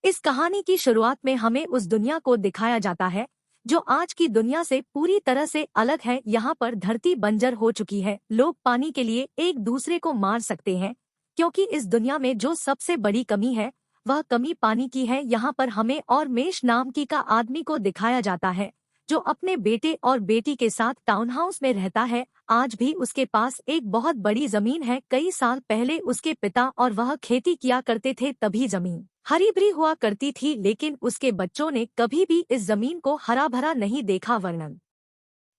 इस कहानी की शुरुआत में हमें उस दुनिया को दिखाया जाता है जो आज की दुनिया से पूरी तरह से अलग है। यहाँ पर धरती बंजर हो चुकी है। लोग पानी के लिए एक दूसरे को मार सकते हैं, क्योंकि इस दुनिया में जो सबसे बड़ी कमी है वह कमी पानी की है। यहाँ पर हमें और मेष नाम की का आदमी को दिखाया जाता है जो अपने बेटे और बेटी के साथ टाउन हाउस में रहता है। आज भी उसके पास एक बहुत बड़ी जमीन है। कई साल पहले उसके पिता और वह खेती किया करते थे, तभी जमीन हरी भरी हुआ करती थी, लेकिन उसके बच्चों ने कभी भी इस जमीन को हरा भरा नहीं देखा। वर्णन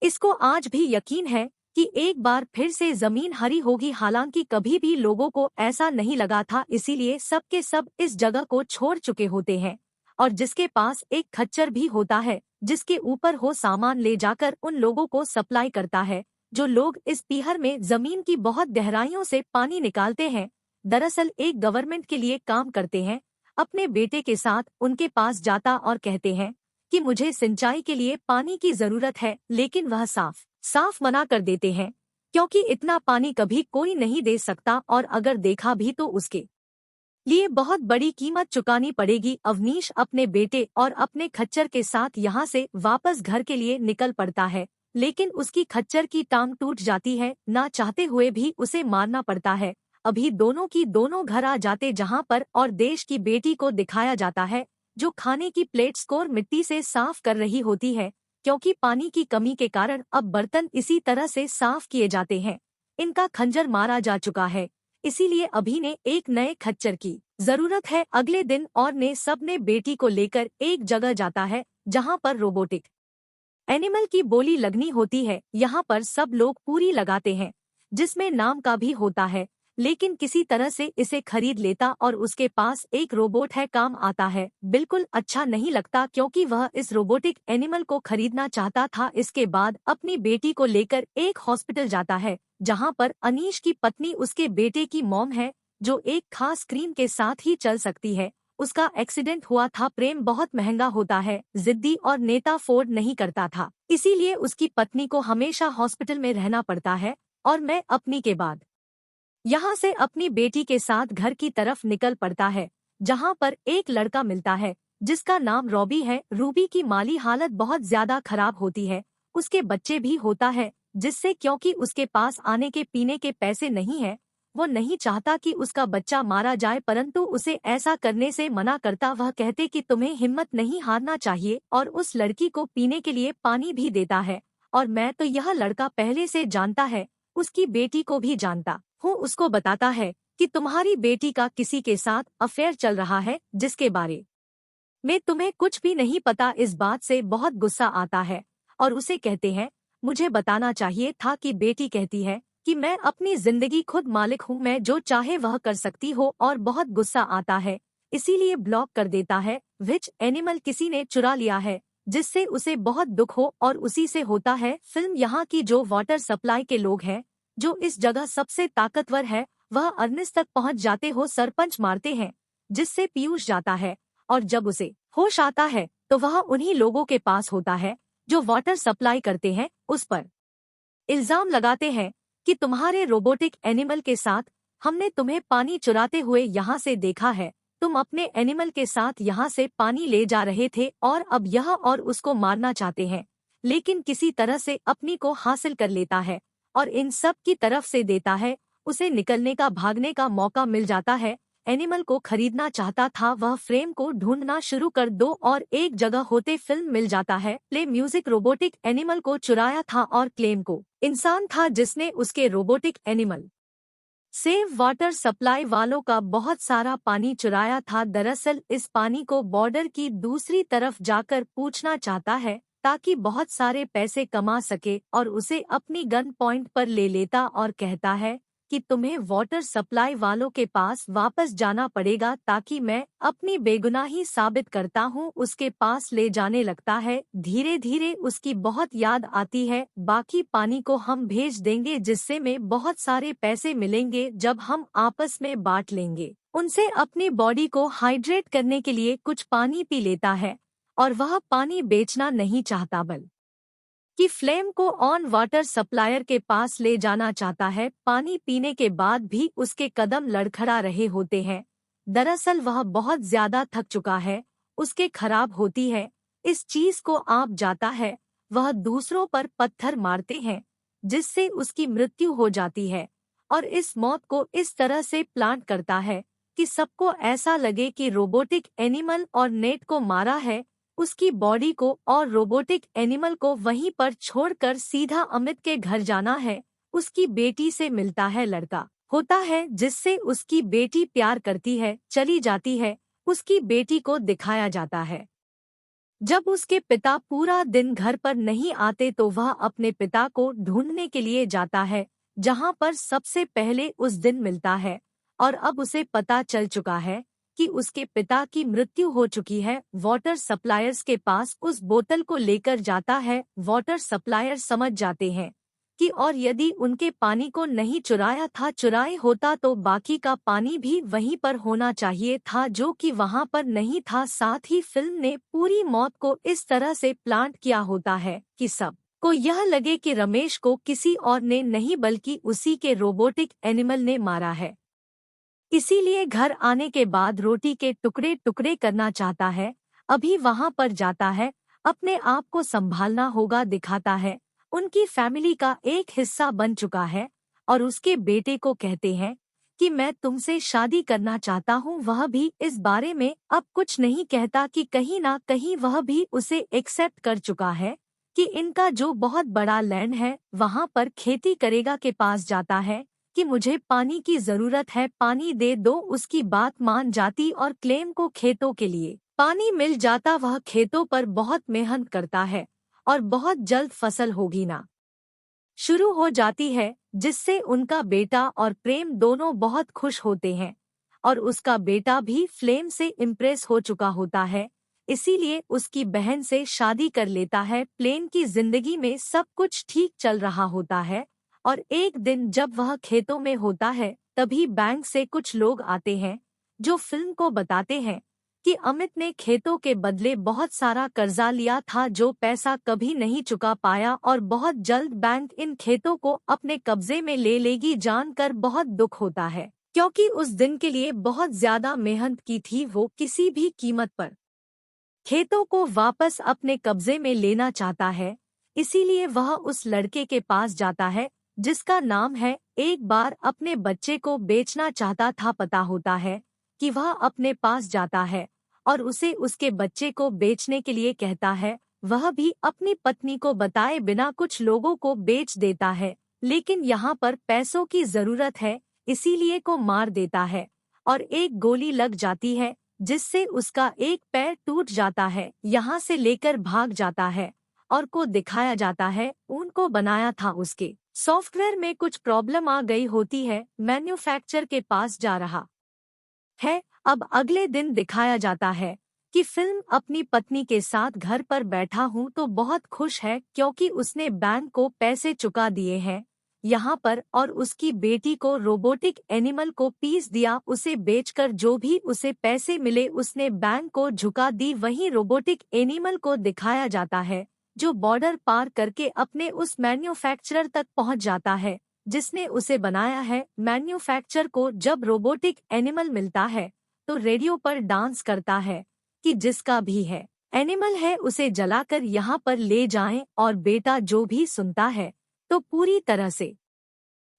इसको आज भी यकीन है कि एक बार फिर से जमीन हरी होगी, हालांकि कभी भी लोगों को ऐसा नहीं लगा था। इसीलिए सब के सब इस जगह को छोड़ चुके होते हैं। और जिसके पास एक खच्चर भी होता है जिसके ऊपर हो सामान ले जाकर उन लोगों को सप्लाई करता है। जो लोग इस पीहर में जमीन की बहुत गहराइयों से पानी निकालते हैं, दरअसल एक गवर्नमेंट के लिए काम करते हैं। अपने बेटे के साथ उनके पास जाता और कहते हैं कि मुझे सिंचाई के लिए पानी की जरूरत है, लेकिन वह साफ साफ मना कर देते हैं, क्योंकि इतना पानी कभी कोई नहीं दे सकता, और अगर देखा भी तो उसके लिए बहुत बड़ी कीमत चुकानी पड़ेगी। अवनीश अपने बेटे और अपने खच्चर के साथ यहाँ से वापस घर के लिए निकल पड़ता है, लेकिन उसकी खच्चर की टांग टूट जाती है। ना चाहते हुए भी उसे मारना पड़ता है। अभी दोनों की दोनों घर आ जाते जहाँ पर और देश की बेटी को दिखाया जाता है जो खाने की प्लेट्स को मिट्टी से साफ कर रही होती है, क्योंकि पानी की कमी के कारण अब बर्तन इसी तरह से साफ किए जाते हैं। इनका खंजर मारा जा चुका है, इसीलिए अभी ने एक नए खच्चर की जरूरत है। अगले दिन और ने सबने बेटी को लेकर एक जगह जाता है जहां पर रोबोटिक एनिमल की बोली लगनी होती है। यहाँ पर सब लोग पूरी लगाते हैं जिसमें नाम का भी होता है, लेकिन किसी तरह से इसे खरीद लेता और उसके पास एक रोबोट है, काम आता है। बिल्कुल अच्छा नहीं लगता, क्योंकि वह इस रोबोटिक एनिमल को खरीदना चाहता था। इसके बाद अपनी बेटी को लेकर एक हॉस्पिटल जाता है जहां पर अनीश की पत्नी उसके बेटे की मॉम है, जो एक खास स्क्रीन के साथ ही चल सकती है। उसका एक्सीडेंट हुआ था। प्रेम बहुत महंगा होता है, जिद्दी और नेता अफोर्ड नहीं करता था, इसीलिए उसकी पत्नी को हमेशा हॉस्पिटल में रहना पड़ता है। और मैं अपनी के बाद यहाँ से अपनी बेटी के साथ घर की तरफ निकल पड़ता है, जहाँ पर एक लड़का मिलता है जिसका नाम रॉबी है। रूबी की माली हालत बहुत ज्यादा खराब होती है। उसके बच्चे भी होता है, जिससे क्योंकि उसके पास आने के पीने के पैसे नहीं है, वो नहीं चाहता कि उसका बच्चा मारा जाए, परंतु उसे ऐसा करने से मना करता। वह कहते कि तुम्हें हिम्मत नहीं हारना चाहिए, और उस लड़की को पीने के लिए पानी भी देता है। और मैं तो यह लड़का पहले से जानता है, उसकी बेटी को भी जानता हूँ। उसको बताता है कि तुम्हारी बेटी का किसी के साथ अफेयर चल रहा है, जिसके बारे में तुम्हें कुछ भी नहीं पता। इस बात से बहुत गुस्सा आता है और उसे कहते हैं मुझे बताना चाहिए था। कि बेटी कहती है कि मैं अपनी जिंदगी खुद मालिक हूँ, मैं जो चाहे वह कर सकती हो, और बहुत गुस्सा आता है, इसीलिए ब्लॉक कर देता है। विच एनिमल किसी ने चुरा लिया है, जिससे उसे बहुत दुख हो, और उसी से होता है फिल्म। यहाँ की जो वाटर सप्लाई के लोग हैं, जो इस जगह सबसे ताकतवर है, वह अर्निस तक पहुँच जाते हो सरपंच मारते हैं, जिससे पीयूष जाता है। और जब उसे होश आता है तो वह उन्हीं लोगों के पास होता है जो वाटर सप्लाई करते हैं। उस पर इल्जाम लगाते हैं कि तुम्हारे रोबोटिक एनिमल के साथ हमने तुम्हें पानी चुराते हुए यहाँ से देखा है। तुम अपने एनिमल के साथ यहाँ से पानी ले जा रहे थे, और अब यह और उसको मारना चाहते हैं, लेकिन किसी तरह से अपनी को हासिल कर लेता है और इन सब की तरफ से देता है। उसे निकलने का, भागने का मौका मिल जाता है। एनिमल को खरीदना चाहता था, वह फ्रेम को ढूंढना शुरू कर दो और एक जगह होते फिल्म मिल जाता है। प्ले म्यूजिक रोबोटिक एनिमल को चुराया था और क्लेम को इंसान था जिसने उसके robotic animal save water supply वालों का बहुत सारा पानी चुराया था। दरअसल इस पानी को बॉर्डर की दूसरी तरफ जाकर पूछना चाहता है, ताकि बहुत सारे पैसे कमा सके, और उसे अपनी गन पॉइंट पर ले लेता और कहता है कि तुम्हें वाटर सप्लाई वालों के पास वापस जाना पड़ेगा, ताकि मैं अपनी बेगुनाही साबित करता हूँ। उसके पास ले जाने लगता है। धीरे धीरे उसकी बहुत याद आती है। बाकी पानी को हम भेज देंगे, जिससे में बहुत सारे पैसे मिलेंगे जब हम आपस में बांट लेंगे। उनसे अपनी बॉडी को हाइड्रेट करने के लिए कुछ पानी पी लेता है, और वह पानी बेचना नहीं चाहता, कि फ्लेम को ऑन वाटर सप्लायर के पास ले जाना चाहता है। पानी पीने के बाद भी उसके कदम लड़खड़ा रहे होते हैं, दरअसल वह बहुत ज्यादा थक चुका है, उसके खराब होती है, इस चीज को आप जाता है, वह दूसरों पर पत्थर मारते हैं, जिससे उसकी मृत्यु हो जाती है और इस मौत को इस तरह से प्लांट करता है कि सबको ऐसा लगे कि रोबोटिक एनिमल और नेट को मारा है, उसकी बॉडी को और रोबोटिक एनिमल को वहीं पर छोड़कर सीधा अमित के घर जाना है। उसकी बेटी से मिलता है लड़का होता है जिससे उसकी बेटी प्यार करती है, चली जाती है, उसकी बेटी को दिखाया जाता है। जब उसके पिता पूरा दिन घर पर नहीं आते तो वह अपने पिता को ढूंढने के लिए जाता है, जहां पर सबसे पहले उस दिन मिलता है और अब उसे पता चल चुका है कि उसके पिता की मृत्यु हो चुकी है। वाटर सप्लायर्स के पास उस बोतल को लेकर जाता है। वाटर सप्लायर समझ जाते हैं कि और यदि उनके पानी को नहीं चुराए होता तो बाकी का पानी भी वहीं पर होना चाहिए था, जो कि वहां पर नहीं था। साथ ही फिल्म ने पूरी मौत को इस तरह से प्लांट किया होता है कि सब को यह लगे कि रमेश को किसी और ने नहीं बल्कि उसी के रोबोटिक एनिमल ने मारा है। इसीलिए घर आने के बाद रोटी के टुकड़े टुकड़े करना चाहता है। अभी वहां पर जाता है, अपने आप को संभालना होगा दिखाता है, उनकी फैमिली का एक हिस्सा बन चुका है और उसके बेटे को कहते हैं कि मैं तुमसे शादी करना चाहता हूँ। वह भी इस बारे में अब कुछ नहीं कहता कि कहीं ना कहीं वह भी उसे एक्सेप्ट कर चुका है कि इनका जो बहुत बड़ा लैंड है वहां पर खेती करेगा। के पास जाता है कि मुझे पानी की जरूरत है, पानी दे दो। उसकी बात मान जाती और क्लेम को खेतों के लिए पानी मिल जाता। वह खेतों पर बहुत मेहनत करता है और बहुत जल्द फसल होगी ना शुरू हो जाती है, जिससे उनका बेटा और प्रेम दोनों बहुत खुश होते हैं और उसका बेटा भी फ्लेम से इम्प्रेस हो चुका होता है, इसीलिए उसकी बहन से शादी कर लेता है। प्लेन की जिंदगी में सब कुछ ठीक चल रहा होता है और एक दिन जब वह खेतों में होता है तभी बैंक से कुछ लोग आते हैं जो फिल्म को बताते हैं कि अमित ने खेतों के बदले बहुत सारा कर्जा लिया था जो पैसा कभी नहीं चुका पाया और बहुत जल्द बैंक इन खेतों को अपने कब्जे में ले लेगी। जानकर बहुत दुख होता है क्योंकि उस दिन के लिए बहुत ज्यादा मेहनत की थी, वो किसी भी कीमत पर खेतों को वापस अपने कब्जे में लेना चाहता है। इसीलिए वह उस लड़के के पास जाता है जिसका नाम है, एक बार अपने बच्चे को बेचना चाहता था। पता होता है कि वह अपने पास जाता है और उसे उसके बच्चे को बेचने के लिए कहता है। वह भी अपनी पत्नी को बताए बिना कुछ लोगों को बेच देता है, लेकिन यहाँ पर पैसों की जरूरत है इसीलिए को मार देता है और एक गोली लग जाती है जिससे उसका एक पैर टूट जाता है। यहाँ से लेकर भाग जाता है और को दिखाया जाता है उनको बनाया था उसके सॉफ्टवेयर में कुछ प्रॉब्लम आ गई होती है, मैन्युफैक्चर के पास जा रहा है। अब अगले दिन दिखाया जाता है कि फिल्म अपनी पत्नी के साथ घर पर बैठा हूँ तो बहुत खुश है क्योंकि उसने बैंक को पैसे चुका दिए हैं यहाँ पर और उसकी बेटी को रोबोटिक एनिमल को पीस दिया। उसे बेचकर जो भी उसे पैसे मिले उसने बैंक को झुका दी। वहीं रोबोटिक एनिमल को दिखाया जाता है जो बॉर्डर पार करके अपने उस मैन्युफैक्चरर तक पहुंच जाता है जिसने उसे बनाया है। मैन्युफैक्चरर को जब रोबोटिक एनिमल मिलता है तो रेडियो पर डांस करता है कि जिसका भी है एनिमल है उसे जलाकर यहाँ पर ले जाएं और बेटा जो भी सुनता है तो पूरी तरह से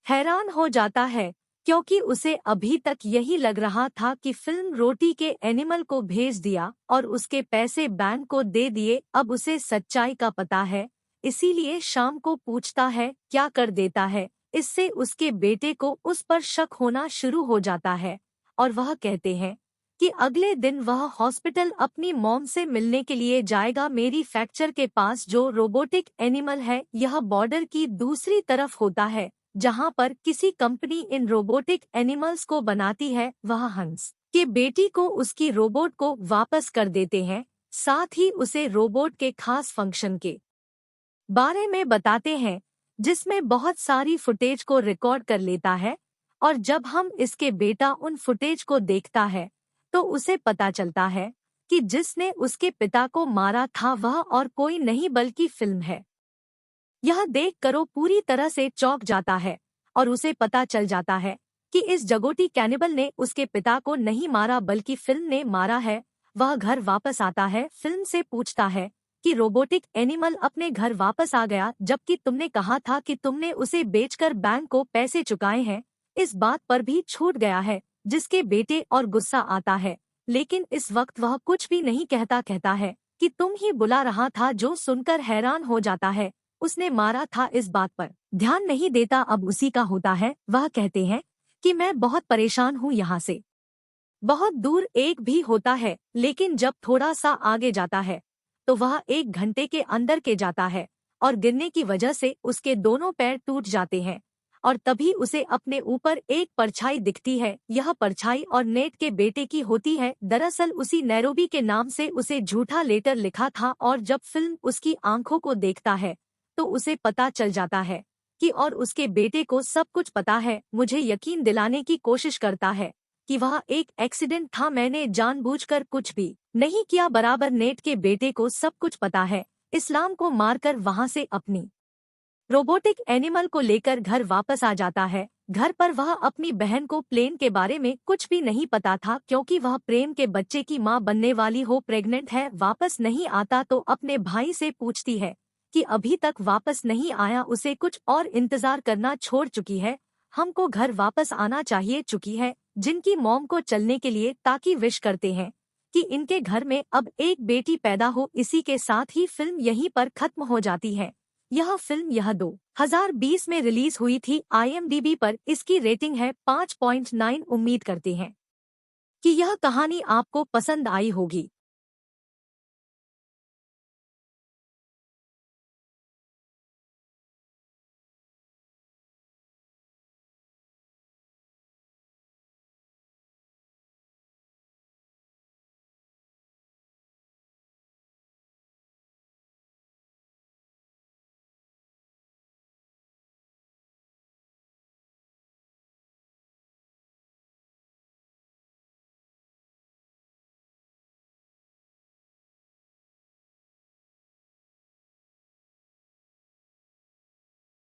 हैरान हो जाता है क्योंकि उसे अभी तक यही लग रहा था कि फिल्म रोटी के एनिमल को भेज दिया और उसके पैसे बैंक को दे दिए। अब उसे सच्चाई का पता है, इसीलिए शाम को पूछता है क्या कर देता है। इससे उसके बेटे को उस पर शक होना शुरू हो जाता है और वह कहते हैं कि अगले दिन वह हॉस्पिटल अपनी मॉम से मिलने के लिए जाएगा। मेरी फैक्चर के पास जो रोबोटिक एनिमल है यह बॉर्डर की दूसरी तरफ होता है जहां पर किसी कंपनी इन रोबोटिक एनिमल्स को बनाती है। वह हंस के बेटी को उसकी रोबोट को वापस कर देते हैं, साथ ही उसे रोबोट के खास फंक्शन के बारे में बताते हैं जिसमें बहुत सारी फुटेज को रिकॉर्ड कर लेता है और जब हम इसके बेटा उन फुटेज को देखता है तो उसे पता चलता है कि जिसने उसके पिता को मारा था वह और कोई नहीं बल्कि फिल्म है। यह देख कर वो पूरी तरह से चौंक जाता है और उसे पता चल जाता है कि इस जगोटी कैनिबल ने उसके पिता को नहीं मारा बल्कि फिल्म ने मारा है। वह घर वापस आता है, फिल्म से पूछता है कि रोबोटिक एनिमल अपने घर वापस आ गया जबकि तुमने कहा था कि तुमने उसे बेचकर बैंक को पैसे चुकाए हैं। इस बात पर भी छूट गया है, जिसके बेटे और गुस्सा आता है, लेकिन इस वक्त वह कुछ भी नहीं कहता है कि तुम ही बुला रहा था, जो सुनकर हैरान हो जाता है। उसने मारा था इस बात पर ध्यान नहीं देता, अब उसी का होता है। वह कहते हैं कि मैं बहुत परेशान हूँ, यहाँ से बहुत दूर एक भी होता है, लेकिन जब थोड़ा सा आगे जाता है तो वह 1 घंटे के अंदर के जाता है और गिरने की वजह से उसके दोनों पैर टूट जाते हैं और तभी उसे अपने ऊपर एक परछाई दिखती है। यह परछाई और नेट के बेटे की होती है। दरअसल उसी नैरोबी के नाम से उसे झूठा लेटर लिखा था और जब फिल्म उसकी आंखों को देखता है तो उसे पता चल जाता है कि और उसके बेटे को सब कुछ पता है। मुझे यकीन दिलाने की कोशिश करता है कि वह एक एक्सीडेंट था, मैंने जानबूझकर कुछ भी नहीं किया। बराबर नेट के बेटे को सब कुछ पता है। इस्लाम को मारकर वहां से अपनी रोबोटिक एनिमल को लेकर घर वापस आ जाता है। घर पर वह अपनी बहन को प्लेन के बारे में कुछ भी नहीं पता था, क्योंकि वह प्रेम के बच्चे की मां बनने वाली हो, प्रेग्नेंट है। वापस नहीं आता तो अपने भाई से पूछती है कि अभी तक वापस नहीं आया, उसे कुछ और इंतजार करना छोड़ चुकी है, हमको घर वापस आना चाहिए चुकी है। जिनकी मॉम को चलने के लिए ताकि विश करते हैं कि इनके घर में अब एक बेटी पैदा हो। इसी के साथ ही फिल्म यहीं पर खत्म हो जाती है। यह फिल्म 2020 में रिलीज हुई थी। IMDb पर इसकी रेटिंग है 5.9। उम्मीद करते हैं कि यह कहानी आपको पसंद आई होगी।